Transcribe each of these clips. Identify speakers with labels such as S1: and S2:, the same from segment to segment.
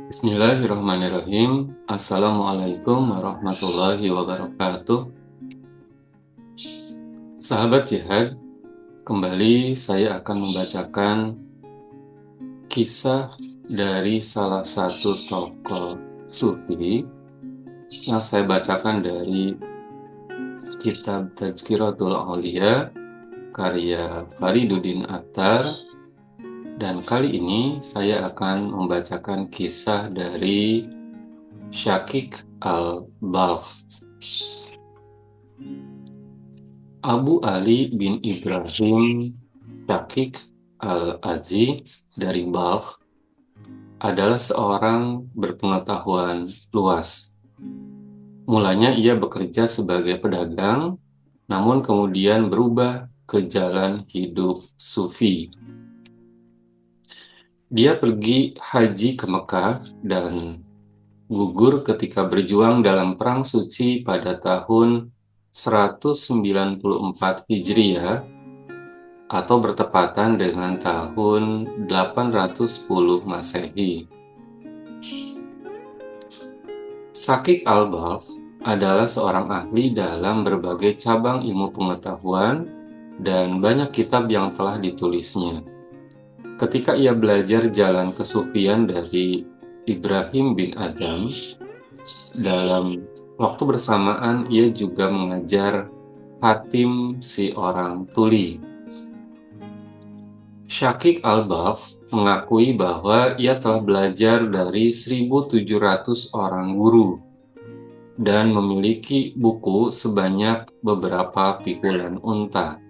S1: Bismillahirrahmanirrahim. Assalamualaikum warahmatullahi wabarakatuh. Sahabat Jihad, kembali saya akan membacakan kisah dari salah satu tokoh sufi yang saya bacakan dari kitab Tazkiratul Aulia karya Fariduddin Attar. Dan kali ini saya akan membacakan kisah dari Syakik al-Balkh. Abu Ali bin Ibrahim Syakik al-Azi dari Balkh adalah seorang berpengetahuan luas. Mulanya ia bekerja sebagai pedagang, namun kemudian berubah ke jalan hidup sufi. Dia pergi haji ke Mekah dan gugur ketika berjuang dalam Perang Suci pada tahun 194 Hijriah atau bertepatan dengan tahun 810 Masehi. Syakik al-Balkh adalah seorang ahli dalam berbagai cabang ilmu pengetahuan dan banyak kitab yang telah ditulisnya. Ketika ia belajar jalan kesufian dari Ibrahim bin Adham, dalam waktu bersamaan ia juga mengajar Hatim si orang tuli. Syakik al-Balkh mengakui bahwa ia telah belajar dari 1.700 orang guru dan memiliki buku sebanyak beberapa pikulan unta.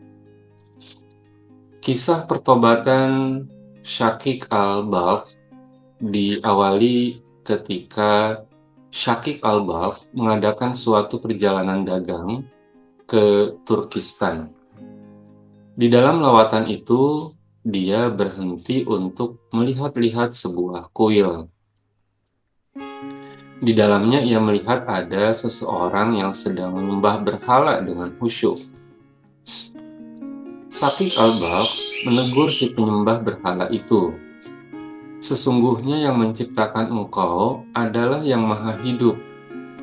S1: Kisah pertobatan Syakik al-Balkh diawali ketika Syakik al-Balkh mengadakan suatu perjalanan dagang ke Turkistan. Di dalam lawatan itu, dia berhenti untuk melihat-lihat sebuah kuil. Di dalamnya ia melihat ada seseorang yang sedang menyembah berhala dengan khusyuk. Syakik al-Balkh menegur si penyembah berhala itu. Sesungguhnya yang menciptakan engkau adalah yang maha hidup,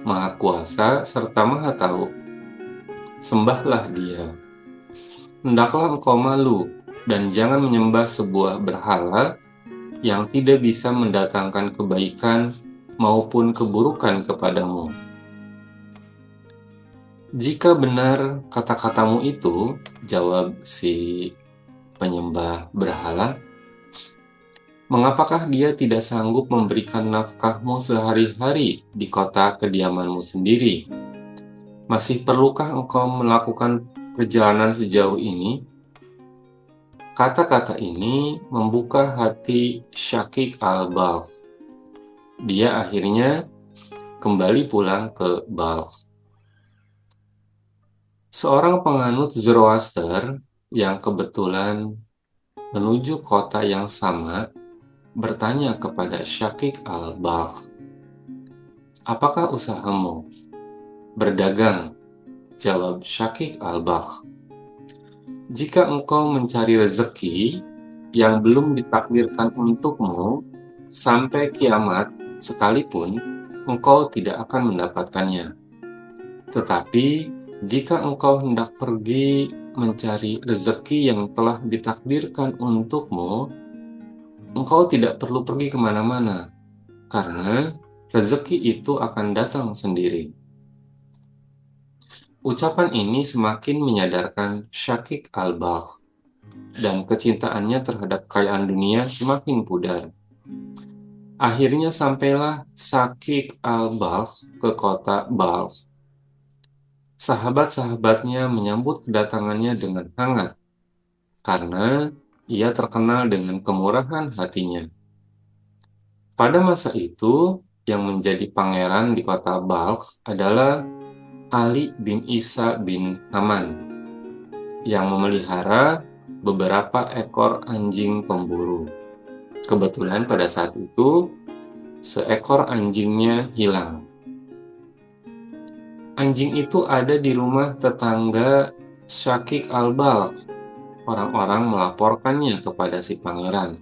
S1: maha kuasa, serta maha tahu. Sembahlah dia. Hendaklah engkau malu dan jangan menyembah sebuah berhala yang tidak bisa mendatangkan kebaikan maupun keburukan kepadamu. Jika benar kata-katamu itu, jawab si penyembah berhala, mengapakah dia tidak sanggup memberikan nafkahmu sehari-hari di kota kediamanmu sendiri? Masih perlukah engkau melakukan perjalanan sejauh ini? Kata-kata ini membuka hati Syakik al-Balkh. Dia akhirnya kembali pulang ke Balkh. Seorang penganut Zoroaster yang kebetulan menuju kota yang sama bertanya kepada Syakik al-Balkh, "Apakah usahamu?" "Berdagang," jawab Syakik al-Balkh. "Jika engkau mencari rezeki yang belum ditakdirkan untukmu sampai kiamat sekalipun, engkau tidak akan mendapatkannya. Tetapi jika engkau hendak pergi mencari rezeki yang telah ditakdirkan untukmu, engkau tidak perlu pergi kemana-mana, karena rezeki itu akan datang sendiri." Ucapan ini semakin menyadarkan Syakik al-Balkh, dan kecintaannya terhadap kekayaan dunia semakin pudar. Akhirnya sampailah Syakik al-Balkh ke kota Balkh. Sahabat-sahabatnya menyambut kedatangannya dengan hangat, karena ia terkenal dengan kemurahan hatinya. Pada masa itu, yang menjadi pangeran di kota Balkh adalah Ali bin Isa bin Haman. yang memelihara beberapa ekor anjing pemburu. Kebetulan pada saat itu, seekor anjingnya hilang. Anjing itu ada di rumah tetangga Syakik al-Balkh. Orang-orang melaporkannya kepada si pangeran.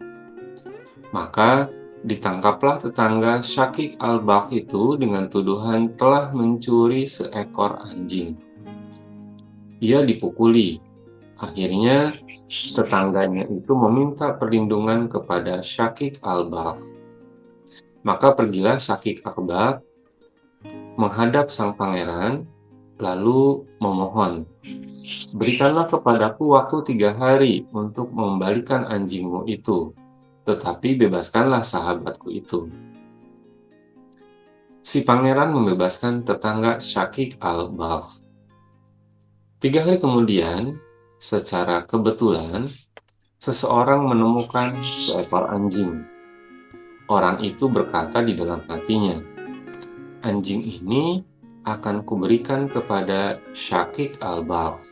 S1: Maka ditangkaplah tetangga Syakik al-Balkh itu dengan tuduhan telah mencuri seekor anjing. Ia dipukuli. Akhirnya tetangganya itu meminta perlindungan kepada Syakik al-Balkh. Maka pergilah Syakik al-Balkh menghadap sang pangeran, lalu memohon, "Berikanlah kepadaku waktu 3 hari untuk mengembalikan anjingmu itu, tetapi bebaskanlah sahabatku itu." Si pangeran membebaskan tetangga Syakik al-Balkh. 3 hari kemudian, secara kebetulan, seseorang menemukan seekor anjing. Orang itu berkata di dalam hatinya, "Anjing ini akan kuberikan kepada Syakik al-Balkh."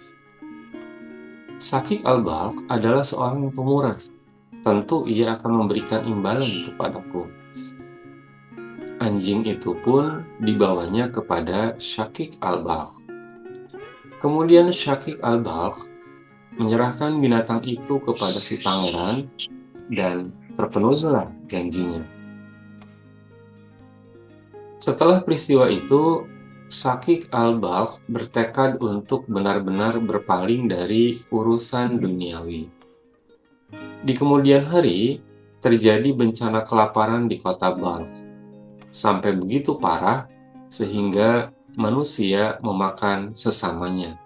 S1: Syakik al-Balkh adalah seorang yang pemurah. Tentu ia akan memberikan imbalan kepadaku. Anjing itu pun dibawanya kepada Syakik al-Balkh. Kemudian Syakik al-Balkh menyerahkan binatang itu kepada si pangeran dan terpenuhilah janjinya. Setelah peristiwa itu, Syakik al-Balkh bertekad untuk benar-benar berpaling dari urusan duniawi. Di kemudian hari, terjadi bencana kelaparan di kota Balkh. Sampai begitu parah, sehingga manusia memakan sesamanya.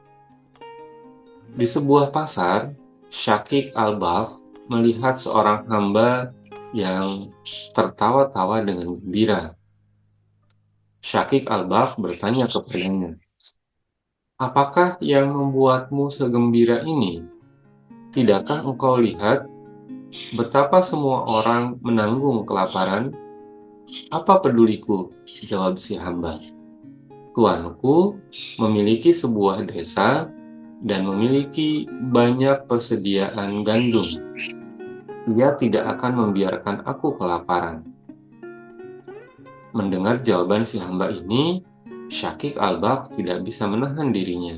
S1: Di sebuah pasar, Syakik al-Balkh melihat seorang hamba yang tertawa-tawa dengan gembira. Syakik al-Balkh bertanya kepadanya, "Apakah yang membuatmu segembira ini? Tidakkah engkau lihat betapa semua orang menanggung kelaparan?" "Apa peduliku?" jawab si hamba. "Tuanku memiliki sebuah desa dan memiliki banyak persediaan gandum. Ia tidak akan membiarkan aku kelaparan." Mendengar jawaban si hamba ini, Syakik al-Balkh tidak bisa menahan dirinya.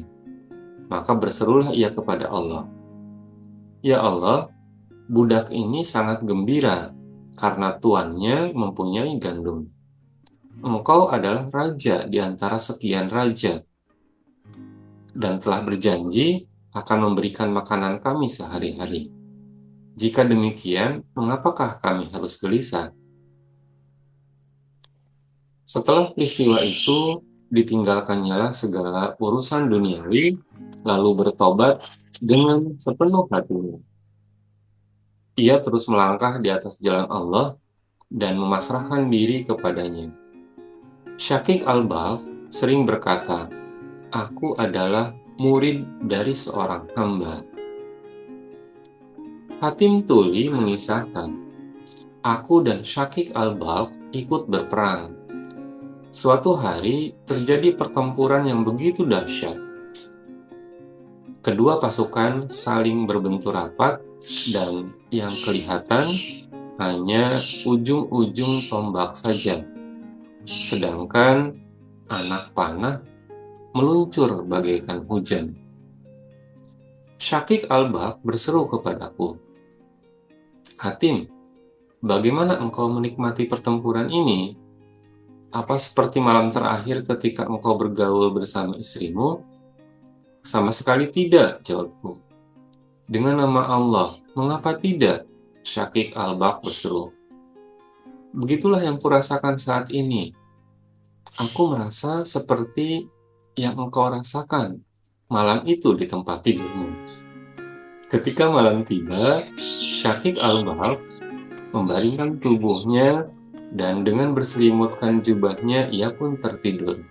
S1: Maka berserulah ia kepada Allah, "Ya Allah, budak ini sangat gembira karena tuannya mempunyai gandum. Engkau adalah raja di antara sekian raja dan telah berjanji akan memberikan makanan kami sehari-hari. Jika demikian, mengapakah kami harus gelisah?" Setelah peristiwa itu, ditinggalkannyalah segala urusan duniawi, lalu bertobat dengan sepenuh hatinya. Ia terus melangkah di atas jalan Allah dan memasrahkan diri kepadanya. Syakik al-Balkh sering berkata, "Aku adalah murid dari seorang hamba." Hatim Tuli mengisahkan, "Aku dan Syakik al-Balkh ikut berperang. Suatu hari terjadi pertempuran yang begitu dahsyat. Kedua pasukan saling berbentur rapat dan yang kelihatan hanya ujung-ujung tombak saja. Sedangkan anak panah meluncur bagaikan hujan. Syakik al-Balkh berseru kepadaku, "Hatim, bagaimana engkau menikmati pertempuran ini? Apa seperti malam terakhir ketika engkau bergaul bersama istrimu?" "Sama sekali tidak," jawabku. "Dengan nama Allah, mengapa tidak?" Syakik al-Balkh berseru. "Begitulah yang kurasakan saat ini. Aku merasa seperti yang engkau rasakan malam itu di tempat tidurmu." Ketika malam tiba, Syakik al-Balkh membaringkan tubuhnya dan dengan berselimutkan jubahnya ia pun tertidur.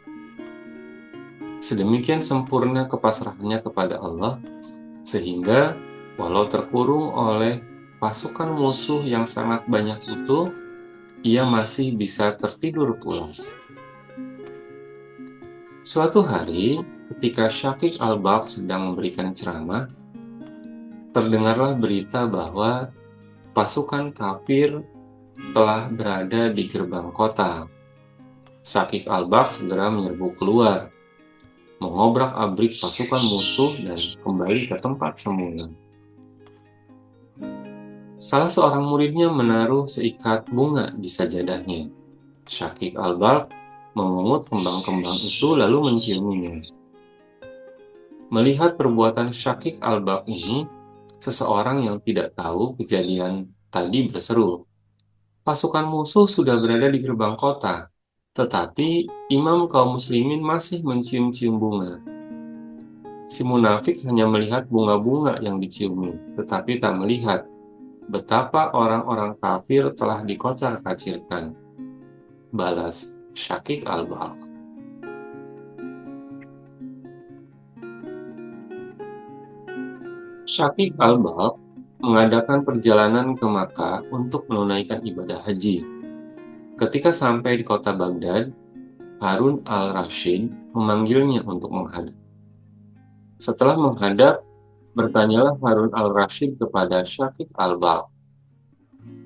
S1: Sedemikian sempurna kepasrahannya kepada Allah, sehingga walau terkurung oleh pasukan musuh yang sangat banyak itu, ia masih bisa tertidur pulas. Suatu hari, ketika Syakik al-Balkh sedang memberikan ceramah, terdengarlah berita bahwa pasukan kafir telah berada di gerbang kota. Syakik al-Balkh segera menyerbu keluar, mengobrak-abrik pasukan musuh dan kembali ke tempat semula. Salah seorang muridnya menaruh seikat bunga di sajadahnya. Syakik al-Balkh memungut kembang-kembang itu lalu menciuminya. Melihat perbuatan Syakik al-Balkh ini, seseorang yang tidak tahu kejadian tadi berseru, "Pasukan musuh sudah berada di gerbang kota, tetapi imam kaum muslimin masih mencium-cium bunga." Si munafik hanya melihat bunga-bunga yang diciumi, tetapi tak melihat betapa orang-orang kafir telah dikocar-kacirkan. Balas Syakik al-Balkh. Syakik al-Balkh mengadakan perjalanan ke Makkah untuk menunaikan ibadah haji. Ketika sampai di kota Baghdad, Harun al-Rashid memanggilnya untuk menghadap. Setelah menghadap, bertanyalah Harun al-Rashid kepada Syakik al-Balkh,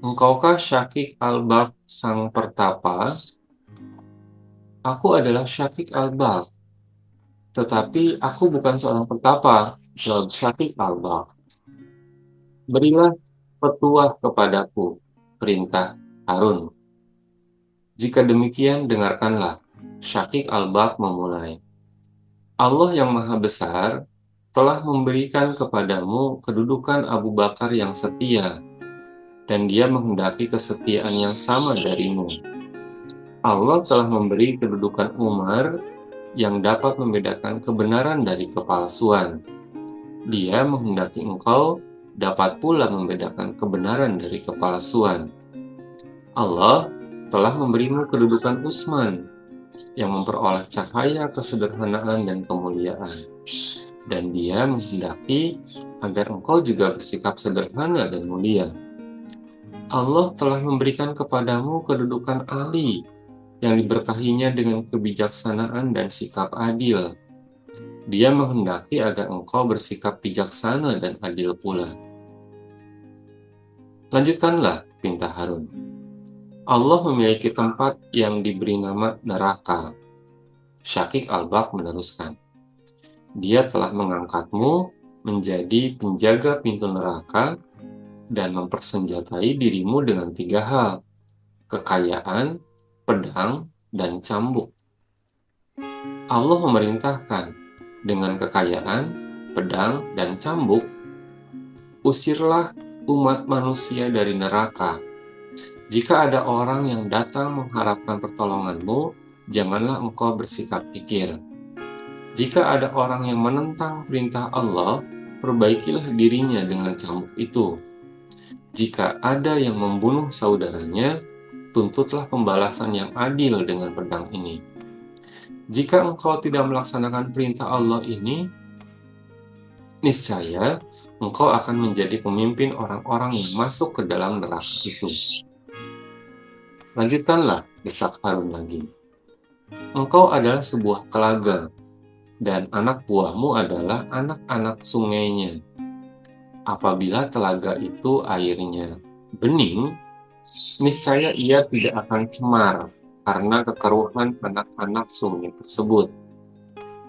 S1: "Engkaukah Syakik al-Balkh sang pertapa?" "Aku adalah Syakik al-Balkh, tetapi aku bukan seorang pertapa," jawab Syakik al-Balkh. "Berilah petuah kepadaku," perintah Harun. "Jika demikian, dengarkanlah." Syakik al-Balkh memulai. "Allah yang Maha Besar telah memberikan kepadamu kedudukan Abu Bakar yang setia, dan Dia menghendaki kesetiaan yang sama darimu. Allah telah memberi kedudukan Umar yang dapat membedakan kebenaran dari kepalsuan. Dia menghendaki engkau dapat pula membedakan kebenaran dari kepalsuan. Allah telah memberimu kedudukan Utsman yang memperoleh cahaya kesederhanaan dan kemuliaan, dan Dia menghendaki agar engkau juga bersikap sederhana dan mulia. Allah telah memberikan kepadamu kedudukan Ali yang diberkahinya dengan kebijaksanaan dan sikap adil. Dia menghendaki agar engkau bersikap bijaksana dan adil pula." "Lanjutkanlah," pinta Harun. "Allah memiliki tempat yang diberi nama neraka." Syakik al-Balkh meneruskan, "Dia telah mengangkatmu menjadi penjaga pintu neraka dan mempersenjatai dirimu dengan 3 hal: kekayaan, pedang, dan cambuk." Allah memerintahkan, dengan kekayaan, pedang, dan cambuk, "Usirlah umat manusia dari neraka. Jika ada orang yang datang mengharapkan pertolonganmu, janganlah engkau bersikap kikir. Jika ada orang yang menentang perintah Allah, perbaikilah dirinya dengan cambuk itu. Jika ada yang membunuh saudaranya, tuntutlah pembalasan yang adil dengan pedang ini. Jika engkau tidak melaksanakan perintah Allah ini, niscaya engkau akan menjadi pemimpin orang-orang yang masuk ke dalam neraka itu." "Lanjutkanlah," desak Harun lagi. "Engkau adalah sebuah telaga, dan anak buahmu adalah anak-anak sungainya. Apabila telaga itu airnya bening, niscaya ia tidak akan cemar karena kekeruhan anak-anak sungai tersebut.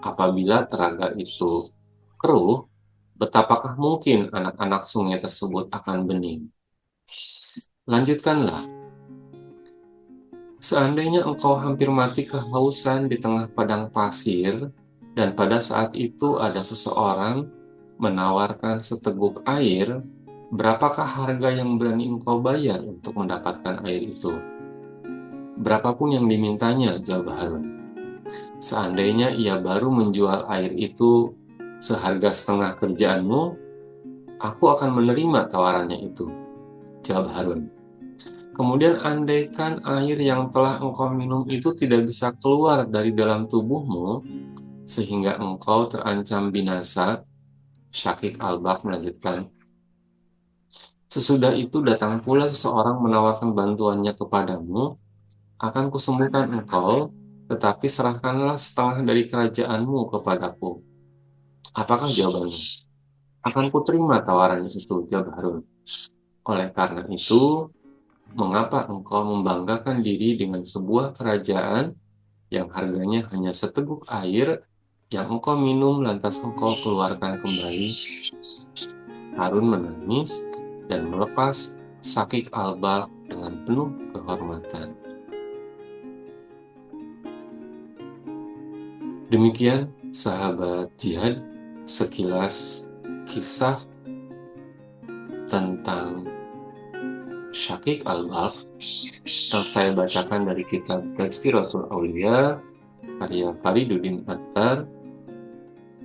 S1: Apabila telaga itu keruh, betapakah mungkin anak-anak sungai tersebut akan bening? Lanjutkanlah. Seandainya engkau hampir mati kehausan di tengah padang pasir, dan pada saat itu ada seseorang menawarkan seteguk air, berapakah harga yang berani engkau bayar untuk mendapatkan air itu?" "Berapapun yang dimintanya," jawab Harun. "Seandainya ia baru menjual air itu seharga setengah kerjaanmu, aku akan menerima tawarannya itu," jawab Harun. "Kemudian andaikan air yang telah engkau minum itu tidak bisa keluar dari dalam tubuhmu, sehingga engkau terancam binasa," Syakik al-Balkh melanjutkan, "sesudah itu datang pula seseorang menawarkan bantuannya kepadamu, akan kusembuhkan engkau, tetapi serahkanlah setengah dari kerajaanmu kepadaku. Apakah jawabanmu?" Akan kuterima tawaran itu, jawab Harun. Oleh karena itu, mengapa engkau membanggakan diri dengan sebuah kerajaan yang harganya hanya seteguk air yang engkau minum lantas engkau keluarkan kembali? Harun menangis dan melepas sakik al-balq dengan penuh kehormatan. Demikian sahabat jihad, sekilas kisah tentang Syakik al-Balq yang saya bacakan dari kitab Tazkiratul Aulia karya Fariduddin Attar.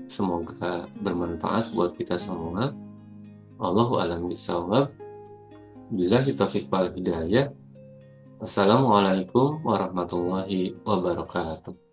S1: Semoga bermanfaat buat kita semua. Allahu a'lam bishawab. Billahi taufiq wal hidayah. Wassalamualaikum warahmatullahi wabarakatuh.